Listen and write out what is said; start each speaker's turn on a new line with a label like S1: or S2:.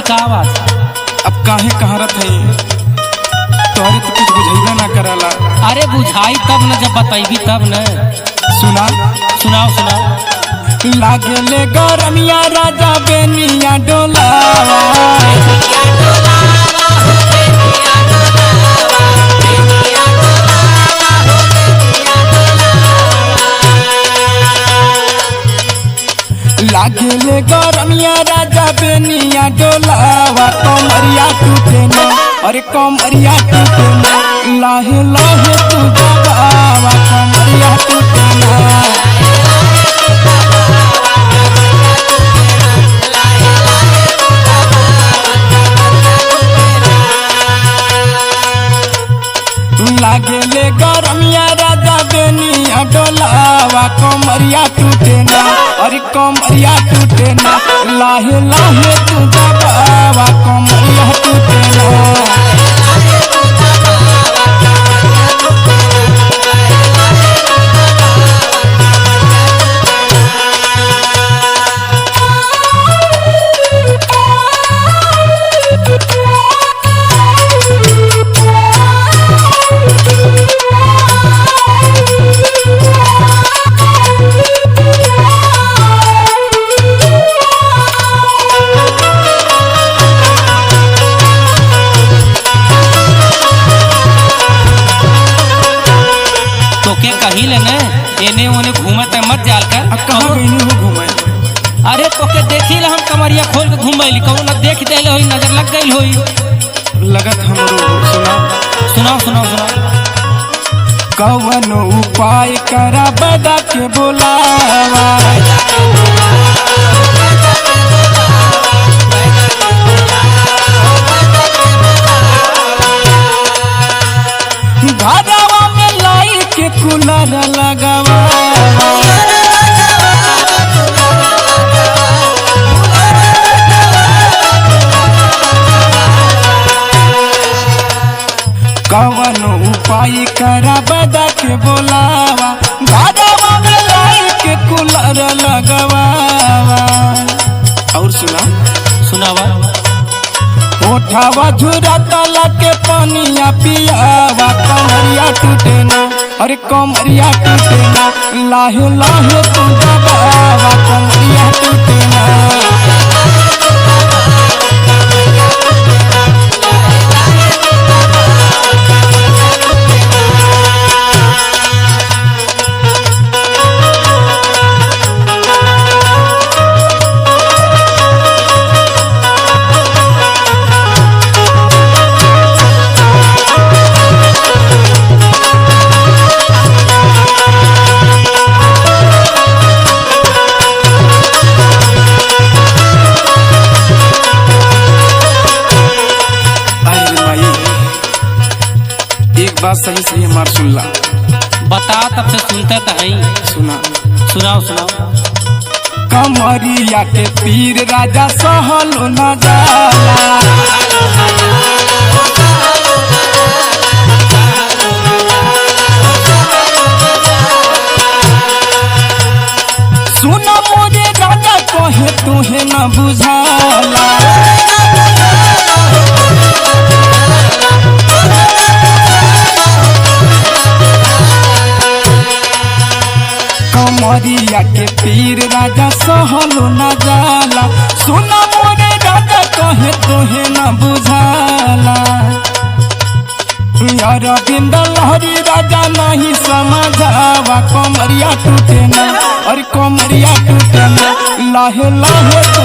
S1: का बात?
S2: अब काहे कहारत है तोहरे तो कुछ बुझाइबे ना कराला।
S1: अरे बुझाई तब न जब बताइबी तब न।
S2: सुना
S1: सुनाओ सुनाओ।
S2: लागले गरमिया राजा बेनिया डोलावा लागले गरमिया राजा बेनिया डोलावा कमरिया टूटे ना अरे कमरिया टूटे ना लाहे लाहे तू दबावा कमरिया टूटे ना लागले गरमिया राजा बेनिया डोलावा कमरिया टूटे ना अरे कमरिया टूटे ना लाहे लाहे तू दबावा कमरिया टूटे ना।
S1: एने ओने घूमत मत जाल कर।
S2: अब कहाँ गई हो घूमे?
S1: अरे तोके देखी ला हम कमरिया खोल के घूमैली कहूँ न देख देले होई नजर लग गई होई
S2: लगत हमरो।
S1: सुनाओ सुनाओ सुनाओ।
S2: कवनो उपाय करा बदा के बोलावा घरवा में लाई के कूलर लगावा कवनो उपाय करा बदा के बोलावा घरवा में लाई के कूलर लगावा। और
S1: सुनावा।
S2: ओठावा झुरा तला के पानिया पियावा कमरिया टूटे ना अरे कमरिया टूटे ना लाहे लाहे तू दबावा कमरिया टूटे ना। बात सही सही हमार सुनला।
S1: बता तब से सुनते तो हैं। सुनाओ सुनाओ।
S2: कमरिया के पीर राजा सहलो न जाला सुन मोरे राजा कहे तुहे न बुझाला कमरिया के पीर राजा सहलो न जाला सुन मोरे राजा कहे तोहे न बुझाला। अरविंद लहरी राजा नहीं समझावा कमरिया टूटे ना और कमरिया टूटे ना लाहे लाहे तो